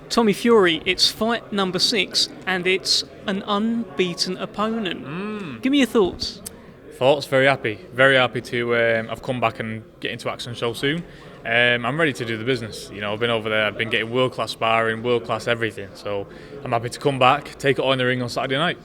Tommy Fury, it's fight number 6, and it's an unbeaten opponent. Give me your thoughts. Thoughts, very happy to have come back and get into action so soon. I'm ready to do the business. I've been over there, I've been getting world-class sparring, world-class everything, so I'm happy to come back, take it on in the ring on Saturday night.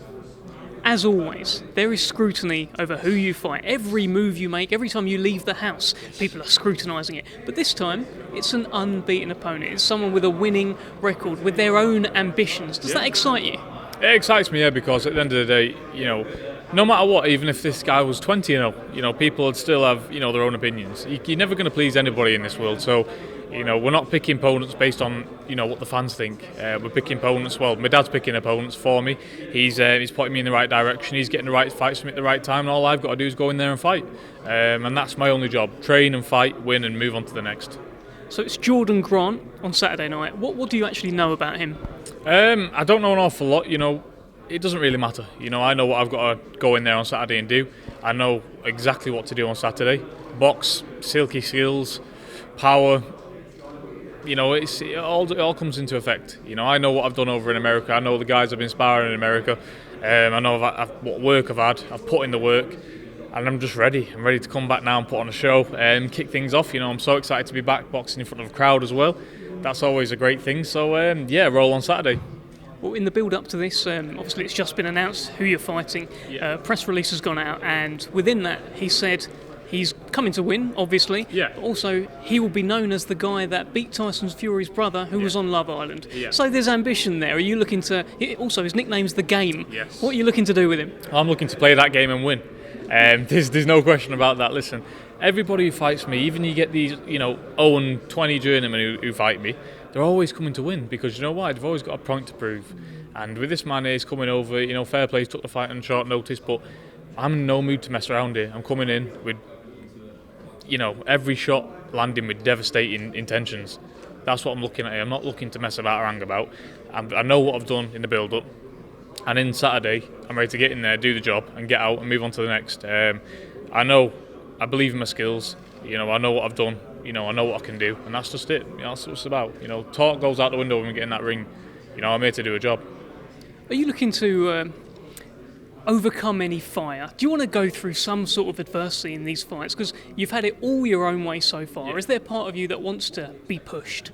As always, there is scrutiny over who you fight. Every move you make, every time you leave the house, people are scrutinising it. But this time, it's an unbeaten opponent. It's someone with a winning record, with their own ambitions. Does that excite you? It excites me, because at the end of the day, no matter what, even if this guy was 20-0, people would still have, their own opinions. You're never going to please anybody in this world, so, we're not picking opponents based on, what the fans think. We're picking opponents, well, my dad's picking opponents for me. He's putting me in the right direction, he's getting the right fights for me at the right time, and all I've got to do is go in there and fight. And that's my only job, train and fight, win and move on to the next. So it's Jordan Grant on Saturday night. What do you actually know about him? I don't know an awful lot, It doesn't really matter. I know what I've got to go in there on Saturday and do. I know exactly what to do on Saturday. Box, silky skills, power. It all comes into effect. I know what I've done over in America. I know the guys I've been sparring in America. I know what work I've had. I've put in the work. And I'm just ready. I'm ready to come back now and put on a show and kick things off. I'm so excited to be back boxing in front of a crowd as well. That's always a great thing. So, roll on Saturday. Well, in the build-up to this, obviously it's just been announced who you're fighting. Press release has gone out, and within that he said he's coming to win, obviously. Yeah. But also, he will be known as the guy that beat Tyson Fury's brother, who was on Love Island. Yeah. So there's ambition there. Are you looking to... Also, his nickname's The Game. Yes. What are you looking to do with him? I'm looking to play that game and win. There's no question about that. Listen, everybody who fights me, even you get these, 0-20 journeymen who fight me, they're always coming to win, because you know why? They've always got a point to prove. And with this man he's coming over, fair play, took the fight on short notice, but I'm in no mood to mess around here. I'm coming in with, every shot landing with devastating intentions. That's what I'm looking at here. I'm not looking to mess about or hang about. I know what I've done in the build-up. And in Saturday, I'm ready to get in there, do the job, and get out and move on to the next. I believe in my skills. I know what I've done. I know what I can do, and that's just it. That's what it's about. Talk goes out the window when we get in that ring. I'm here to do a job. Are you looking to overcome any fire? Do you want to go through some sort of adversity in these fights? Because you've had it all your own way so far. Yeah. Is there part of you that wants to be pushed?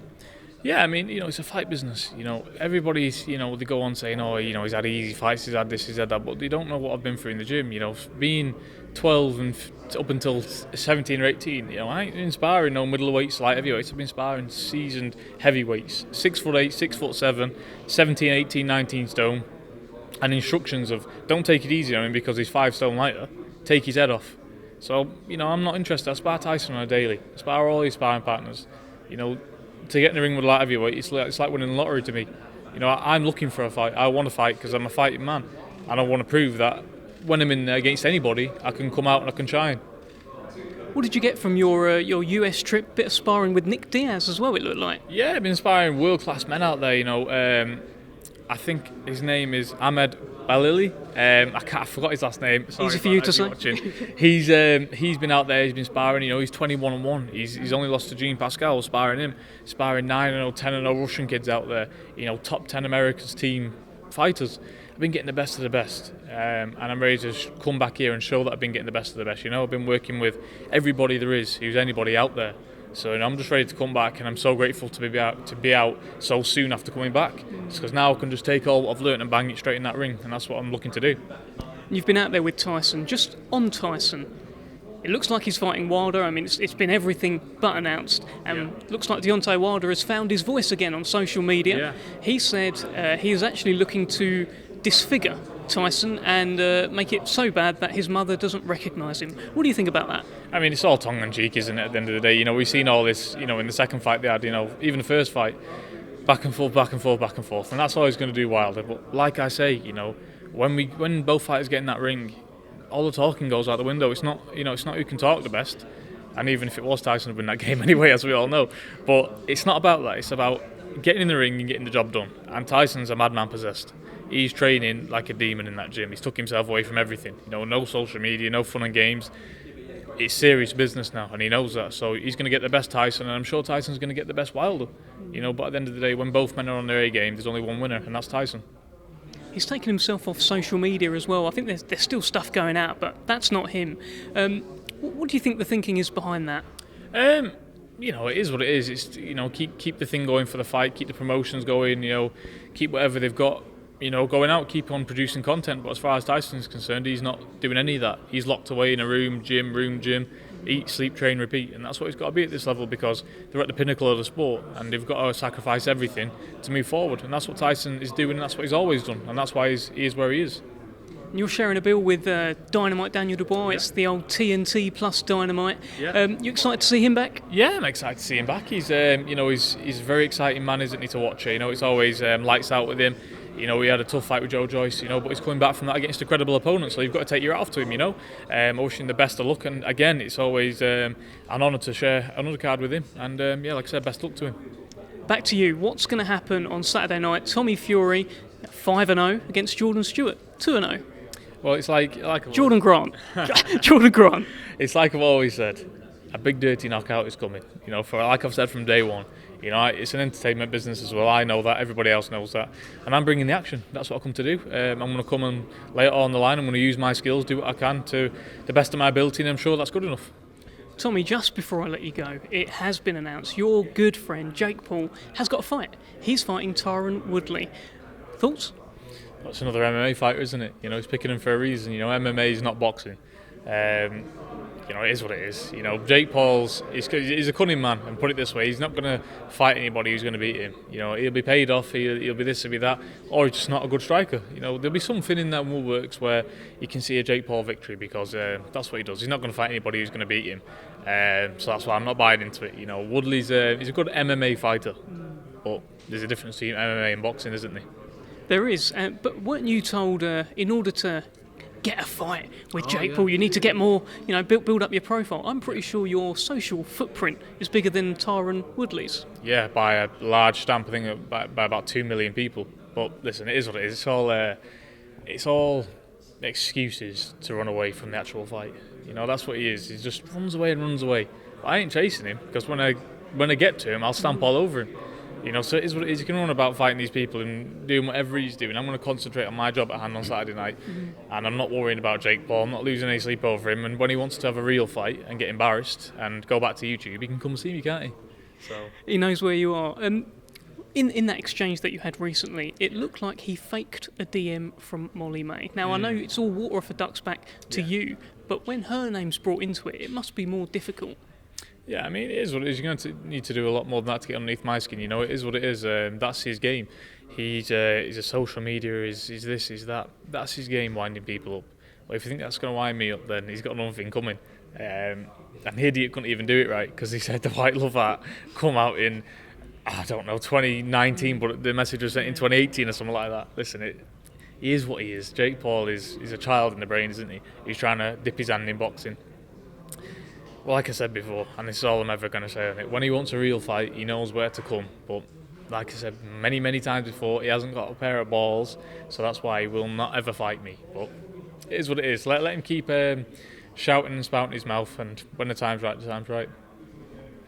Yeah, it's a fight business. Everybody's, they go on saying, he's had easy fights, he's had this, he's had that, but they don't know what I've been through in the gym. Being 12 and up until 17 or 18, I ain't been sparring no middleweights, light heavyweights. I've been sparring seasoned heavyweights, 6'8", 6'7", 17, 18, 19 stone, and instructions of don't take it easy on him because he's 5 stone lighter. Take his head off. So, I'm not interested. I spar Tyson on a daily. I spar all his sparring partners. To get in the ring with a light heavyweight, it's like winning the lottery to me. I'm looking for a fight. I want to fight because I'm a fighting man, and I want to prove that when I'm in there against anybody, I can come out and I can shine. What did you get from your US trip? Bit of sparring with Nick Diaz as well, it looked like. Yeah, I've been sparring world-class men out there. I think his name is Ahmed Balili. I forgot his last name. Sorry, easy for you to say. He's been out there. He's been sparring. He's 21-1. He's only lost to Gene Pascal sparring him. Sparring 9-0, 10-0 Russian kids out there. Top 10 America's team fighters. I've been getting the best of the best, and I'm ready to come back here and show that I've been getting the best of the best. I've been working with everybody there is, who's anybody out there. So I'm just ready to come back, and I'm so grateful to be out so soon after coming back. Because now I can just take all what I've learnt and bang it straight in that ring, and that's what I'm looking to do. You've been out there with Tyson. Just on Tyson, it looks like he's fighting Wilder. It's been everything but announced, and looks like Deontay Wilder has found his voice again on social media. Yeah. He said he is actually looking to disfigure Tyson and make it so bad that his mother doesn't recognise him. What do you think about that? It's all tongue-in-cheek, isn't it, at the end of the day? We've seen all this, in the second fight they had, even the first fight, back and forth, and that's always going to do Wilder. But like I say, when both fighters get in that ring, all the talking goes out the window. It's not, it's not who can talk the best. And even if it was Tyson, would win that game anyway, as we all know. But it's not about that. It's about getting in the ring and getting the job done. And Tyson's a madman possessed. He's training like a demon in that gym. He's took himself away from everything. No social media, no fun and games. it's serious business now, and he knows that. So he's going to get the best Tyson, and I'm sure Tyson's going to get the best Wilder. But at the end of the day, when both men are on their A game, there's only one winner, and that's Tyson. He's taken himself off social media as well. I think there's still stuff going out, but that's not him. What do you think the thinking is behind that? It is what it is. It's keep the thing going for the fight, keep the promotions going. Keep whatever they've got. Going out, keep on producing content. But as far as Tyson's concerned, he's not doing any of that. He's locked away in a room, gym, eat, sleep, train, repeat, and that's what he's got to be at this level because they're at the pinnacle of the sport and they've got to sacrifice everything to move forward. And that's what Tyson is doing. And that's what he's always done, and that's why he is where he is. You're sharing a bill with Dynamite Daniel Dubois. It's the old TNT plus Dynamite. Yeah. You excited to see him back? Yeah, I'm excited to see him back. He's he's a very exciting man, isn't he, to watch? It's always lights out with him. He had a tough fight with Joe Joyce, but he's coming back from that against a credible opponent, so you've got to take your hat off to him, I wish him the best of luck, and again, it's always an honour to share an undercard with him, and like I said, best luck to him. Back to you. What's going to happen on Saturday night? Tommy Fury, 5-0 against Jordan Stewart, 2-0. Well, it's like Jordan Grant. Jordan Grant. It's like I've always said, a big dirty knockout is coming. For like I've said from day one. It's an entertainment business as well. I know that. Everybody else knows that. And I'm bringing the action. That's what I come to do. I'm going to come and lay it all on the line. I'm going to use my skills, do what I can to the best of my ability, and I'm sure that's good enough. Tommy, just before I let you go, it has been announced your good friend Jake Paul has got a fight. He's fighting Tyron Woodley. Thoughts? That's another MMA fighter, isn't it? He's picking him for a reason. MMA is not boxing. It is what it is. Jake Paul's he's a cunning man, and put it this way, he's not going to fight anybody who's going to beat him. He'll be paid off, he'll be this, he'll be that, or he's just not a good striker. There'll be something in that works where you can see a Jake Paul victory because that's what he does. He's not going to fight anybody who's going to beat him. So that's why I'm not buying into it. Woodley's he's a good MMA fighter, but there's a difference between MMA and boxing, isn't there? There is, but weren't you told in order to get a fight with Jake Paul, you need to get more, build up your profile? I'm pretty sure your social footprint is bigger than Tyron Woodley's. Yeah, by a large stamp, I think by about 2 million people. But listen, it is what it is. It's all excuses to run away from the actual fight. That's what he is. He just runs away and runs away. But I ain't chasing him because when I get to him, I'll stamp all over him. So it is what it is. You can run about fighting these people and doing whatever he's doing. I'm going to concentrate on my job at hand on Saturday night, and I'm not worrying about Jake Paul. I'm not losing any sleep over him. And when he wants to have a real fight and get embarrassed and go back to YouTube, he can come see me, can't he? So he knows where you are. In that exchange that you had recently, it looked like he faked a DM from Molly May. Now, I know it's all water off a duck's back to you, but when her name's brought into it, it must be more difficult. Yeah, I mean, it is what it is. You're going to need to do a lot more than that to get underneath my skin. It is what it is. That's his game. He's a social media, he's this, he's that. That's his game, winding people up. Well, if you think that's going to wind me up, then he's got another thing coming. And the idiot couldn't even do it right because he said the White Love Art come out in, 2019, but the message was sent in 2018 or something like that. Listen, he is what he is. Jake Paul is a child in the brain, isn't he? He's trying to dip his hand in boxing. Well, like I said before, and this is all I'm ever going to say on it, when he wants a real fight, he knows where to come. But like I said many, many times before, he hasn't got a pair of balls, so that's why he will not ever fight me. But it is what it is. Let him keep shouting and spouting his mouth, and when the time's right, the time's right.